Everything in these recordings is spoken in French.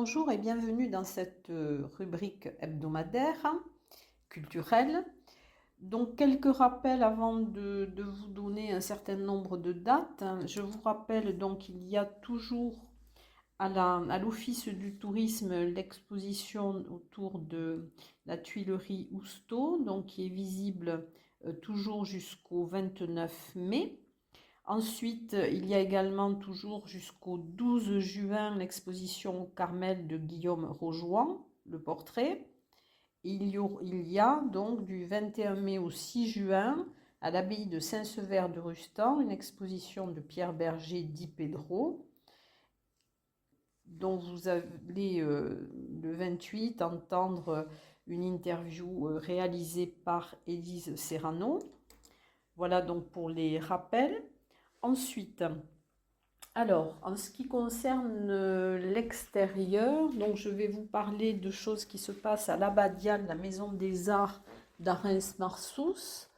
bonjour et bienvenue dans cette rubrique hebdomadaire culturelle. Donc quelques rappels avant de vous donner un certain nombre de dates. Je vous rappelle donc qu'il y a toujours à l'Office du tourisme l'exposition autour de la Tuilerie Housteau, donc qui est visible toujours jusqu'au 29 mai. Ensuite, il y a également toujours jusqu'au 12 juin l'exposition Carmel de Guillaume Rojoan, le portrait. Il y a donc du 21 mai au 6 juin à l'abbaye de Saint-Sever de Rustan une exposition de Pierre Berger Di Pedro, dont vous allez le 28 entendre une interview réalisée par Élise Serrano. Voilà donc pour les rappels. Ensuite, alors, en ce qui concerne l'extérieur, donc je vais vous parler de choses qui se passent à l'Abbadiale, la Maison des Arts d'Arens-Marsous.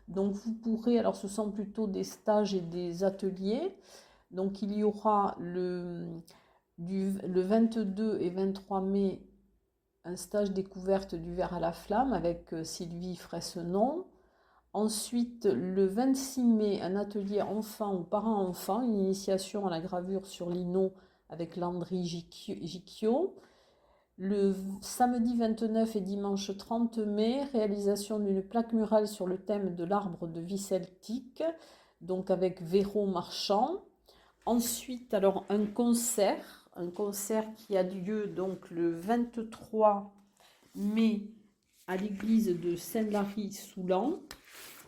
Donc vous pourrez, alors ce sont plutôt des stages et des ateliers. Donc il y aura le 22 et 23 mai un stage découverte du verre à la flamme avec Sylvie Fressenon. Ensuite, le 26 mai, un atelier enfant ou parents-enfants, une initiation à la gravure sur lino avec Landry Gicchio. Le samedi 29 et dimanche 30 mai, réalisation d'une plaque murale sur le thème de l'arbre de vie celtique, donc avec Véro Marchand. Ensuite, alors un concert qui a lieu donc le 23 mai à l'église de Saint-Lary-Soulan.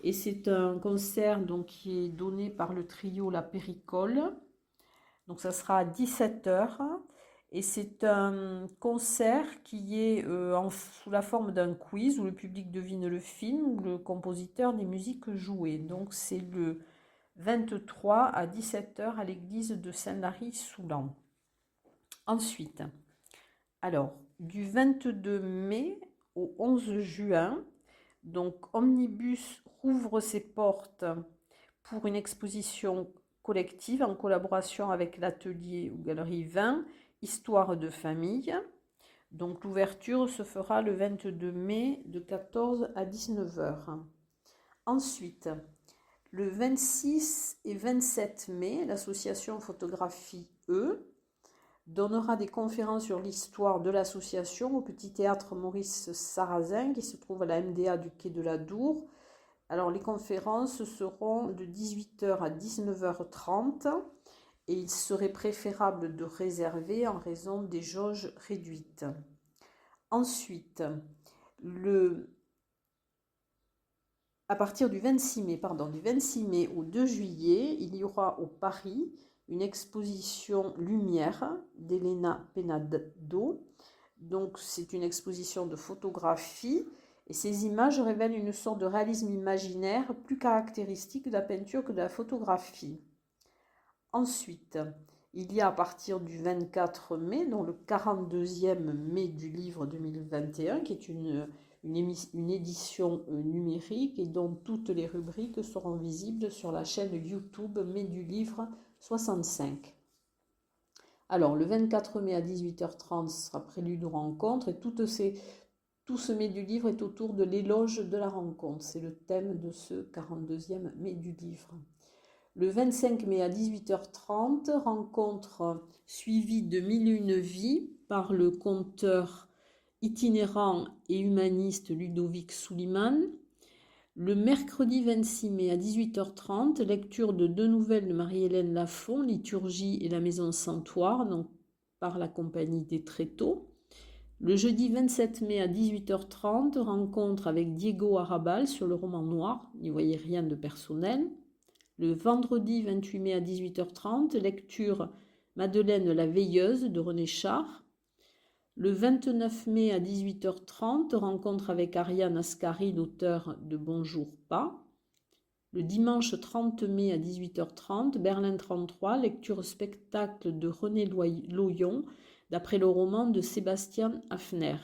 Et c'est un concert donc, qui est donné par le trio La Péricole. Donc ça sera à 17h. Et c'est un concert qui est sous la forme d'un quiz où le public devine le film ou le compositeur des musiques jouées. Donc c'est le 23 à 17h à l'église de Saint-Lary-Soulan. Ensuite, alors du 22 mai au 11 juin, donc Omnibus rouvre ses portes pour une exposition collective en collaboration avec l'atelier ou galerie 20, Histoire de famille. Donc l'ouverture se fera le 22 mai de 14 à 19h. Ensuite, le 26 et 27 mai, l'association Photographie E donnera des conférences sur l'histoire de l'association au Petit Théâtre Maurice Sarrazin qui se trouve à la MDA du Quai de la Dour. Alors les conférences seront de 18h à 19h30 et il serait préférable de réserver en raison des jauges réduites. Ensuite, à partir du 26 mai au 2 juillet, il y aura au Paris une exposition Lumière d'Elena Penado. Donc c'est une exposition de photographie et ces images révèlent une sorte de réalisme imaginaire plus caractéristique de la peinture que de la photographie. Ensuite, il y a à partir du 24 mai, donc le 42e mai du livre 2021, qui est une édition numérique et dont toutes les rubriques seront visibles sur la chaîne YouTube Mai du livre 65. Alors, le 24 mai à 18h30, ce sera prélude de rencontre et tout ce mai du livre est autour de l'éloge de la rencontre. C'est le thème de ce 42e mai du livre. Le 25 mai à 18h30, rencontre suivie de 1001 vies par le conteur itinérant et humaniste Ludovic Souliman. Le mercredi 26 mai à 18h30, lecture de 2 nouvelles de Marie-Hélène Lafont, Liturgie et la Maison Santoire, donc par la compagnie des Tréteaux. Le jeudi 27 mai à 18h30, rencontre avec Diego Arrabal sur le roman noir, n'y voyez rien de personnel. Le vendredi 28 mai à 18h30, lecture Madeleine la Veilleuse de René Char. Le 29 mai à 18h30, rencontre avec Ariane Ascari, l'auteur de Bonjour pas. Le dimanche 30 mai à 18h30, Berlin 33, lecture spectacle de René Loyon, d'après le roman de Sébastien Hafner.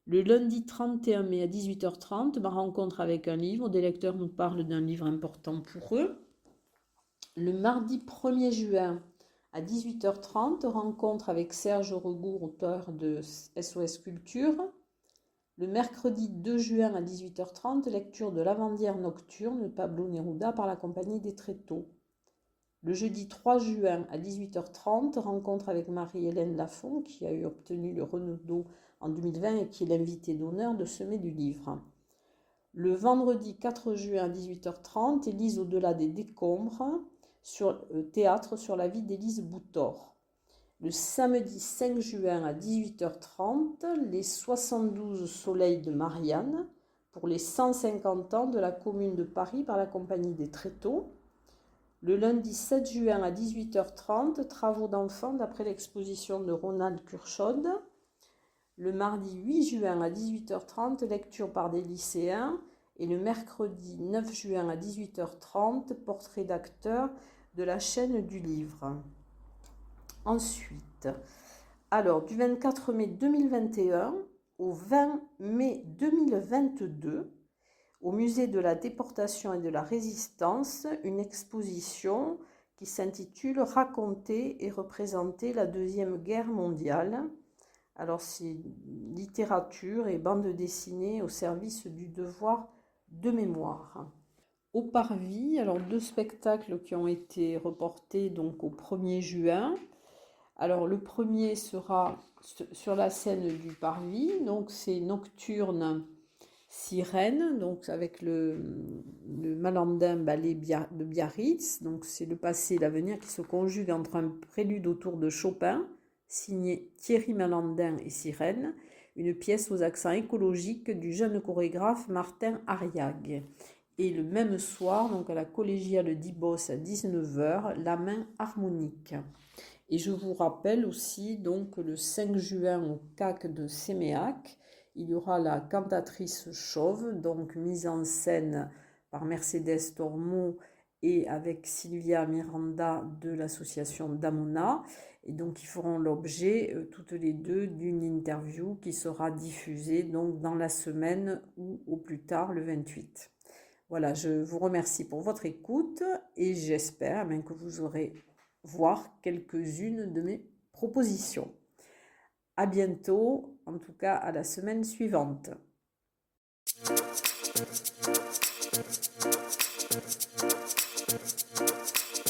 Le lundi 31 mai à 18h30, ma rencontre avec un livre, des lecteurs nous parlent d'un livre important pour eux. Le mardi 1er juin À 18h30, rencontre avec Serge Regour, auteur de SOS Culture. Le mercredi 2 juin à 18h30, lecture de Lavandière nocturne, Pablo Neruda par la Compagnie des Tréteaux. Le jeudi 3 juin à 18h30, rencontre avec Marie-Hélène Lafont, qui a obtenu le Renaudot en 2020 et qui est l'invitée d'honneur de Semai du Livre. Le vendredi 4 juin à 18h30, Élise au-delà des décombres, sur théâtre sur la vie d'Élise Boutor. Le samedi 5 juin à 18h30, les 72 soleils de Marianne pour les 150 ans de la Commune de Paris par la Compagnie des Tréteaux. Le lundi 7 juin à 18h30, travaux d'enfants d'après l'exposition de Ronald Curchod. Le mardi 8 juin à 18h30, lecture par des lycéens. Et le mercredi 9 juin à 18h30, portrait d'acteurs de la chaîne du livre. Ensuite, alors du 24 mai 2021 au 20 mai 2022, au musée de la déportation et de la résistance, une exposition qui s'intitule « Raconter et représenter la Deuxième Guerre mondiale ». Alors c'est littérature et bande dessinée au service du devoir de mémoire. Au Parvis, alors 2 spectacles qui ont été reportés donc au 1er juin. Alors le premier sera sur la scène du Parvis, donc c'est Nocturne Sirène, donc avec le Malandin ballet de Biarritz, donc c'est le passé et l'avenir qui se conjuguent entre un prélude autour de Chopin, signé Thierry Malandin et Sirène, une pièce aux accents écologiques du jeune chorégraphe Martin Ariag. Et le même soir, donc à la collégiale d'Ibos à 19h, La main harmonique. Et je vous rappelle aussi donc le 5 juin au CAC de Séméac, il y aura la cantatrice chauve, donc mise en scène par Mercedes Tormo et avec Sylvia Miranda de l'association Damona. Et donc ils feront l'objet toutes les deux d'une interview qui sera diffusée donc dans la semaine ou au plus tard le 28. Voilà, je vous remercie pour votre écoute et j'espère que vous aurez voir quelques-unes de mes propositions. À bientôt, en tout cas à la semaine suivante.